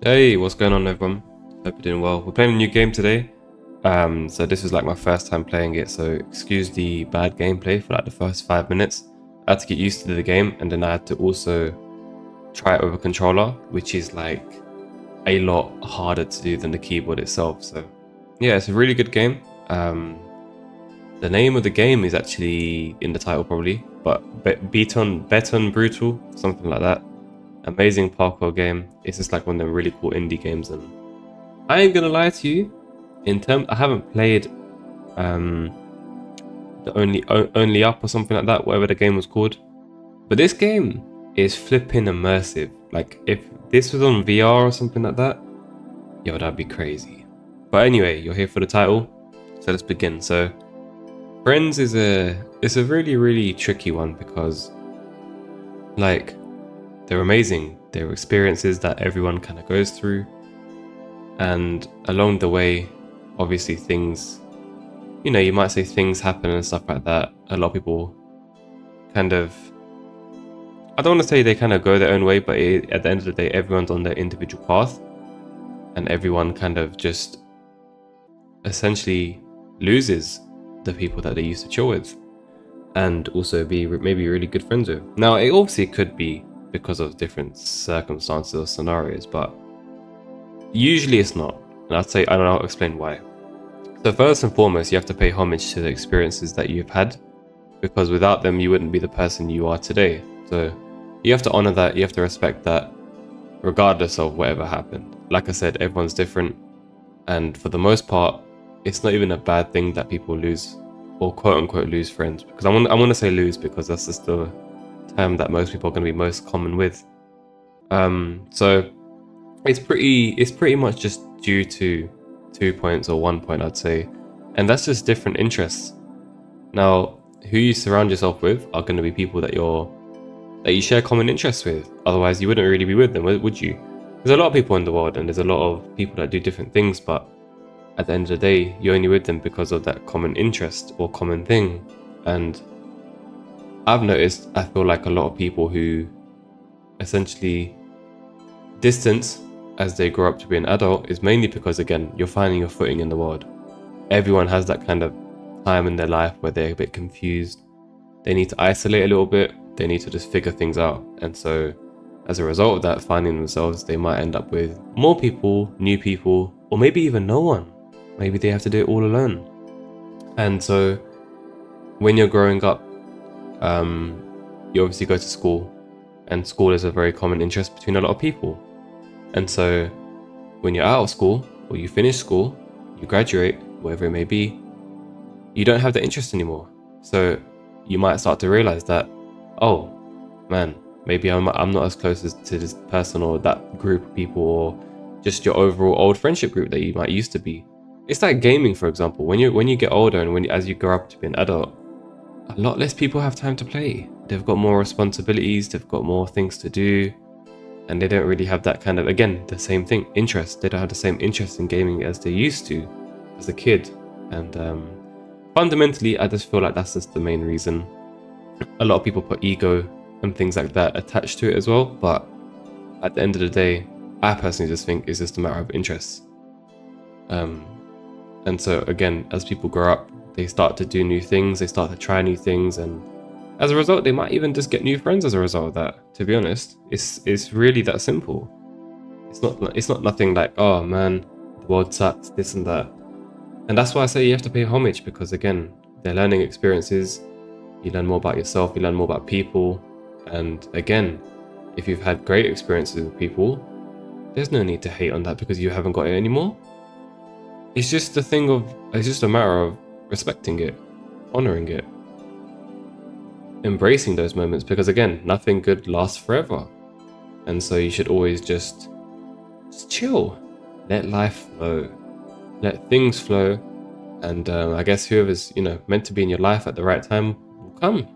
Hey, what's going on, everyone? Hope you're doing well. We're playing a new game today. So this is like my first time playing it, so excuse the bad gameplay for like the first 5 minutes. I had to get used to the game, and then I had to also try it with a controller, which is like a lot harder to do than the keyboard itself. So yeah, it's a really good game. The name of the game is actually in the title probably, but Beton Brutal, something like that. Amazing parkour game. It's just like one of them really cool indie games, and I ain't gonna lie to you. I haven't played the only up or something like that, whatever the game was called. But this game is flipping immersive. Like if this was on VR or something like that, yo, that'd be crazy. But anyway, you're here for the title, so let's begin. So Friends is it's a really tricky one because like they're amazing. They're experiences that everyone kind of goes through. And along the way, obviously things, you might say things happen and stuff like that. A lot of people kind of, I don't want to say they kind of go their own way, but at the end of the day, everyone's on their individual path. And everyone kind of just essentially loses the people that they used to chill with. And also be maybe really good friends with. Now, it obviously could be because of different circumstances or scenarios, but usually it's not. And I don't know, I'll explain why. So first and foremost, you have to pay homage to the experiences that you've had, because without them, you wouldn't be the person you are today. So you have to honor that, you have to respect that, regardless of whatever happened. Like I said, everyone's different. And for the most part, it's not even a bad thing that people lose, or quote unquote lose friends. Because I want to say lose because that's just the term that most people are going to be most common with. So it's pretty much just due to 2 points or 1 point, I'd say, and that's just different interests. Now, who you surround yourself with are going to be people that you share common interests with. Otherwise, you wouldn't really be with them, would you? There's a lot of people in the world, and there's a lot of people that do different things, but at the end of the day, you're only with them because of that common interest or common thing. And I've noticed, I feel like a lot of people who essentially distance as they grow up to be an adult is mainly because, again, you're finding your footing in the world. Everyone has that kind of time in their life where they're a bit confused. They need to isolate a little bit. They need to just figure things out. And so as a result of that, finding themselves, they might end up with more people, new people, or maybe even no one. Maybe they have to do it all alone. And so when you're growing up, you obviously go to school, and school is a very common interest between a lot of people. And so when you're out of school, or you finish school, you graduate, whatever it may be, you don't have the interest anymore. So you might start to realize that, oh man, maybe I'm not as close to this person or that group of people, or just your overall old friendship group that you might used to be. It's like gaming, for example. When you get older and as you grow up to be an adult, a lot less people have time to play. They've got more responsibilities, they've got more things to do, and they don't really have that kind of, again, the same thing, interest. They don't have the same interest in gaming as they used to as a kid. And fundamentally, I just feel like that's just the main reason. A lot of people put ego and things like that attached to it as well, but at the end of the day, I personally just think it's just a matter of interests. And so again, as people grow up, they start to do new things, they start to try new things, and as a result, they might even just get new friends as a result of that. To be honest, it's really that simple. It's not nothing like, oh man, the world sucks, this and that. And that's why I say you have to pay homage, because again, they're learning experiences. You learn more about yourself, you learn more about people. And again, if you've had great experiences with people, there's no need to hate on that because you haven't got it anymore. It's just a matter of respecting it, honoring it, embracing those moments, because again, nothing good lasts forever. And so you should always just chill, let life flow, let things flow. And I guess whoever's, meant to be in your life at the right time will come.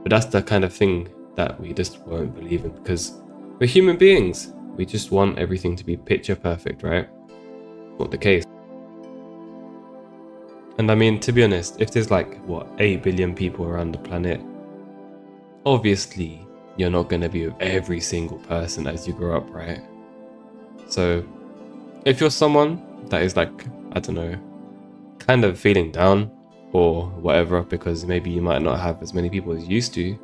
But that's the kind of thing that we just won't believe in, because we're human beings. We just want everything to be picture perfect, right? Not the case. And I mean, to be honest, if there's like, what, 8 billion people around the planet, obviously you're not going to be with every single person as you grow up, right? So if you're someone that is like, I don't know, kind of feeling down or whatever, because maybe you might not have as many people as you used to,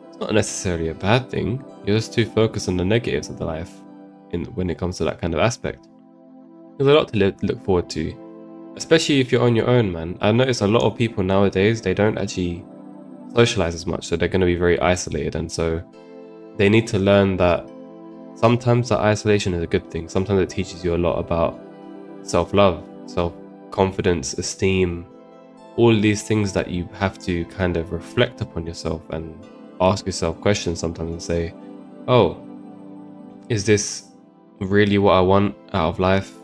it's not necessarily a bad thing. You're just too focused on the negatives of the life when it comes to that kind of aspect. There's a lot to look forward to, especially if you're on your own, man. I notice a lot of people nowadays, they don't actually socialize as much, so they're going to be very isolated, and so they need to learn that sometimes that isolation is a good thing. Sometimes it teaches you a lot about self-love, self-confidence, esteem, all these things that you have to kind of reflect upon yourself and ask yourself questions sometimes and say, oh, is this really what I want out of life?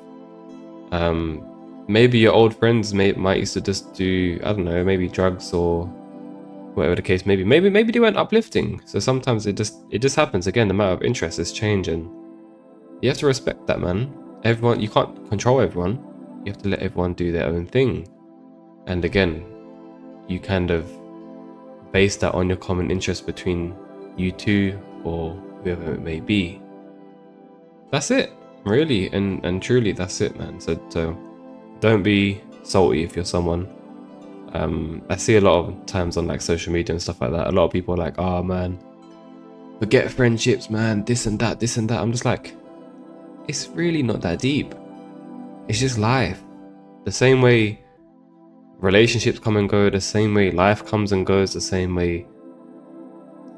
Maybe your old friends might used to just do, I don't know, maybe drugs or whatever the case may be. Maybe they weren't uplifting. So sometimes it just happens. Again, the matter of interest is change, and you have to respect that, man. Everyone, you can't control everyone. You have to let everyone do their own thing. And again, you kind of base that on your common interest between you two or whoever it may be. That's it, really, and truly, that's it, man. So don't be salty if you're someone. I see a lot of times on like social media and stuff like that, a lot of people are like, oh man, forget friendships, man, this and that. I'm just like, it's really not that deep. It's just life. The same way relationships come and go, the same way life comes and goes, the same way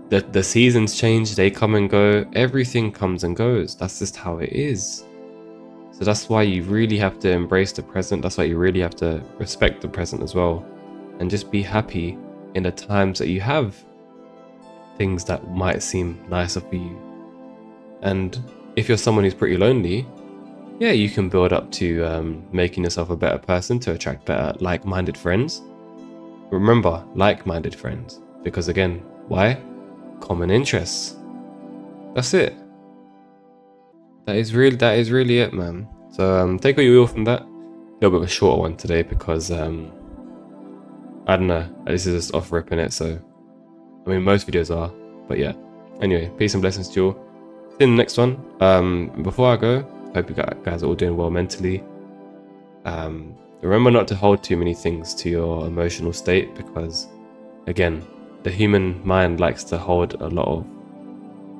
the seasons change, they come and go, everything comes and goes. That's just how it is. So that's why you really have to embrace the present. That's why you really have to respect the present as well, and just be happy in the times that you have things that might seem nicer for you. And if you're someone who's pretty lonely, yeah, you can build up to making yourself a better person to attract better like-minded friends. Remember, like-minded friends, because again, why? Common interests. That's it. That is really it, man. So take what you will from that. A little bit of a shorter one today because I don't know, this is just off ripping it, so I mean most videos are, but yeah. Anyway, peace and blessings to you all. See you in the next one. Before I go, hope you guys are all doing well mentally. Remember not to hold too many things to your emotional state, because again, the human mind likes to hold a lot of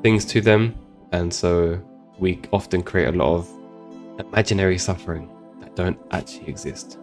things to them, and so we often create a lot of imaginary suffering that don't actually exist.